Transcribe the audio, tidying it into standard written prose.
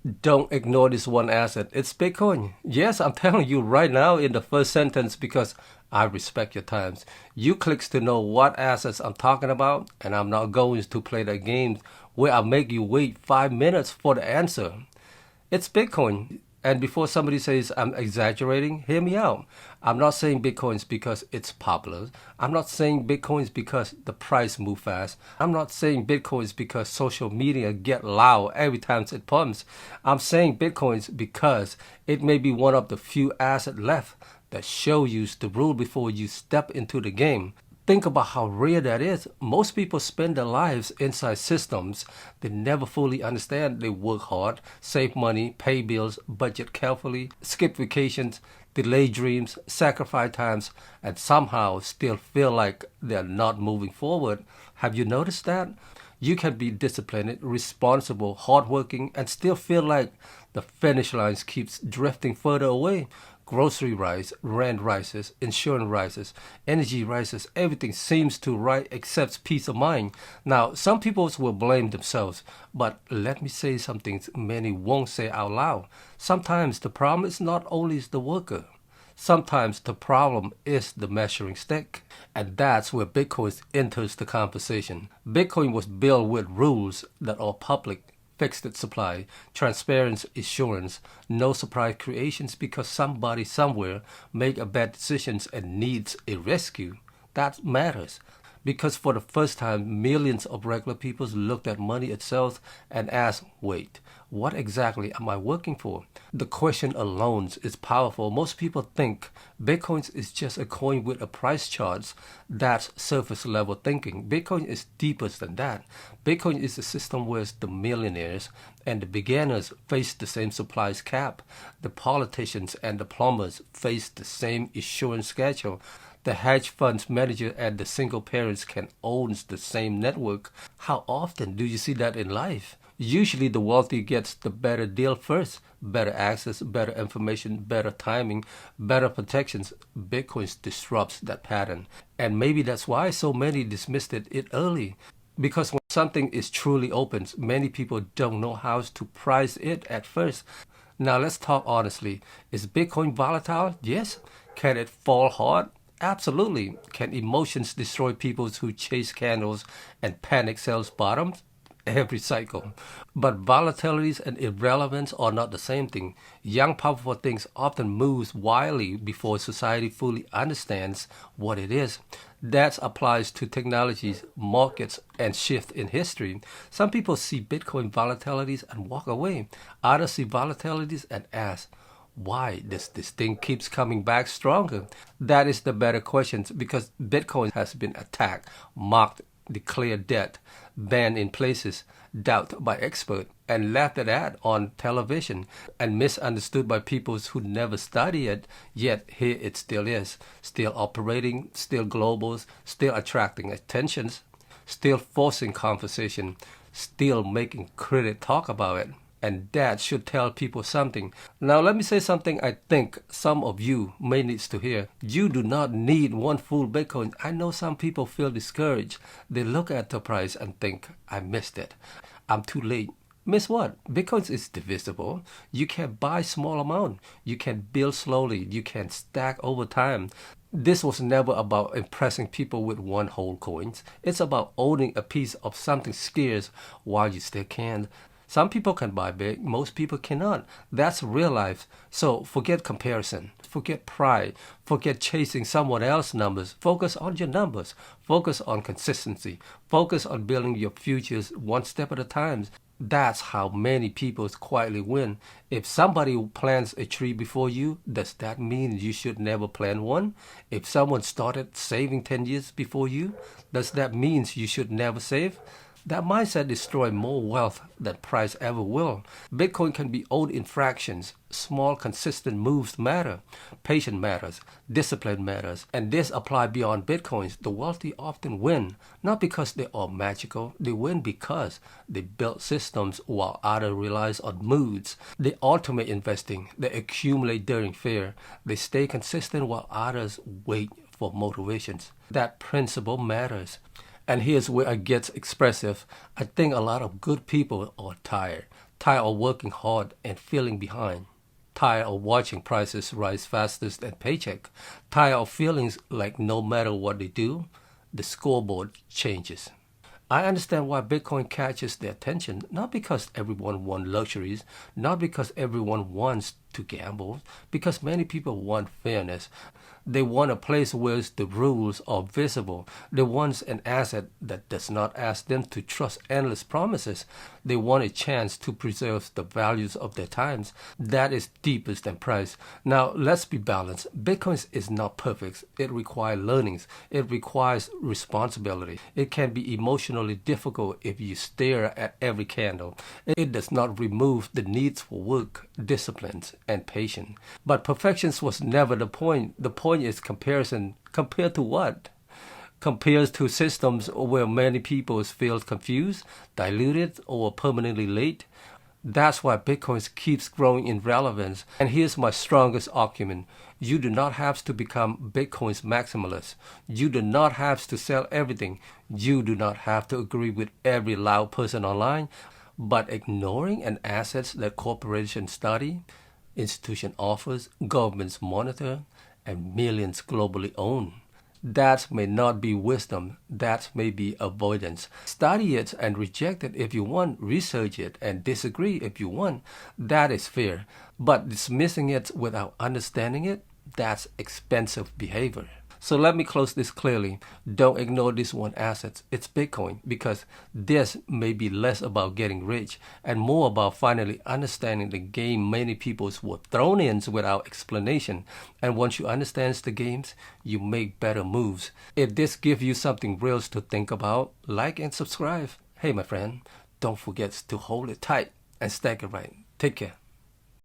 Don't ignore this one asset. It's Bitcoin. Yes, I'm telling you right now in the first sentence because I respect your times. You clicks to know what assets I'm talking about, and I'm not going to play the games where I make you wait 5 minutes for the answer. It's Bitcoin. And before somebody says I'm exaggerating, hear me out. I'm not saying Bitcoin's because it's popular. I'm not saying Bitcoin's because the price move fast. I'm not saying Bitcoin's because social media get loud every time it pumps. I'm saying Bitcoin's because it may be one of the few assets left that show you the rule before you step into the game. Think about how rare that is. Most people spend their lives inside systems they never fully understand. They work hard, save money, pay bills, budget carefully, skip vacations, delay dreams, sacrifice times, and somehow still feel like they're not moving forward. Have you noticed that? You can be disciplined, responsible, hardworking, and still feel like the finish line keeps drifting further away. Grocery rise, rent rises, insurance rises, energy rises, everything seems to rise except peace of mind. Now, some people will blame themselves, but let me say something many won't say out loud. Sometimes the problem is not always the worker. Sometimes the problem is the measuring stick. And that's where Bitcoin enters the conversation. Bitcoin was built with rules that are public, fixed supply, transparent assurance, no surprise creations because somebody somewhere made a bad decisions and needs a rescue. That matters. Because for the first time, millions of regular people looked at money itself and asked, wait, what exactly am I working for? The question alone is powerful. Most people think Bitcoin is just a coin with a price chart. That's surface level thinking. Bitcoin is deeper than that. Bitcoin is a system where the millionaires and the beginners face the same supplies cap. The politicians and the plumbers face the same insurance schedule. The hedge funds manager and the single parents can own the same network. How often do you see that in life? Usually the wealthy gets the better deal first. Better access, better information, better timing, better protections. Bitcoin disrupts that pattern. And maybe that's why so many dismissed it early. Because when something is truly open, many people don't know how to price it at first. Now let's talk honestly. Is Bitcoin volatile? Yes. Can it fall hard? Absolutely. Can emotions destroy people who chase candles and panic sells bottoms? Every cycle. But volatilities and irrelevance are not the same thing. Young, powerful things often move wildly before society fully understands what it is. That applies to technologies, markets, and shift in history. Some people see Bitcoin volatilities and walk away. Others see volatilities and ask, why does this thing keeps coming back stronger? That is the better question because Bitcoin has been attacked, mocked, declared dead, banned in places, doubted by experts, and laughed at on television, and misunderstood by people who never studied it, yet here it still is, still operating, still global, still attracting attentions, still forcing conversation, still making critic talk about it. And that should tell people something. Now let me say something I think some of you may need to hear. You do not need one full Bitcoin. I know some people feel discouraged. They look at the price and think, I missed it. I'm too late. Miss what? Bitcoin is divisible. You can buy small amount. You can build slowly. You can stack over time. This was never about impressing people with one whole coin. It's about owning a piece of something scarce while you still can. Some people can buy big, most people cannot. That's real life. So forget comparison, forget pride, forget chasing someone else's numbers. Focus on your numbers. Focus on consistency. Focus on building your futures one step at a time. That's how many people quietly win. If somebody plants a tree before you, does that mean you should never plant one? If someone started saving 10 years before you, does that mean you should never save? That mindset destroys more wealth than price ever will. Bitcoin can be owned in fractions. Small, consistent moves matter. Patience matters. Discipline matters. And this applies beyond Bitcoins. The wealthy often win, not because they are magical. They win because they build systems while others rely on moods. They automate investing. They accumulate during fear. They stay consistent while others wait for motivations. That principle matters. And here's where I get expressive. I think a lot of good people are tired. tired of working hard and feeling behind, tired of watching prices rise faster than paycheck, tired of feeling like no matter what they do, the scoreboard changes. I understand why Bitcoin catches their attention, not because everyone wants luxuries, not because everyone wants to gamble, because many people want fairness. They want a place where the rules are visible. They want an asset that does not ask them to trust endless promises. They want a chance to preserve the values of their times. That is deepest than price. Now, let's be balanced. Bitcoin is not perfect. It requires learnings. It requires responsibility. It can be emotionally difficult if you stare at every candle. It does not remove the needs for work, disciplines, and patience. But perfection was never the point. The point is comparison. Compared to what? Compares to systems where many people feel confused, diluted, or permanently late. That's why Bitcoin keeps growing in relevance. And here's my strongest argument. You do not have to become Bitcoin's maximalist. You do not have to sell everything. You do not have to agree with every loud person online. But ignoring an asset that corporations study, institution offers, governments monitor, and millions globally own. That may not be wisdom. That may be avoidance. Study it and reject it if you want. Research it and disagree if you want. That is fair. But dismissing it without understanding it, that's expensive behavior. So let me close this clearly. Don't ignore this one asset. It's Bitcoin, because this may be less about getting rich and more about finally understanding the game many people were thrown in without explanation. And once you understand the games, you make better moves. If this gives you something real to think about, like and subscribe. Hey, my friend, don't forget to hold it tight and stack it right. Take care.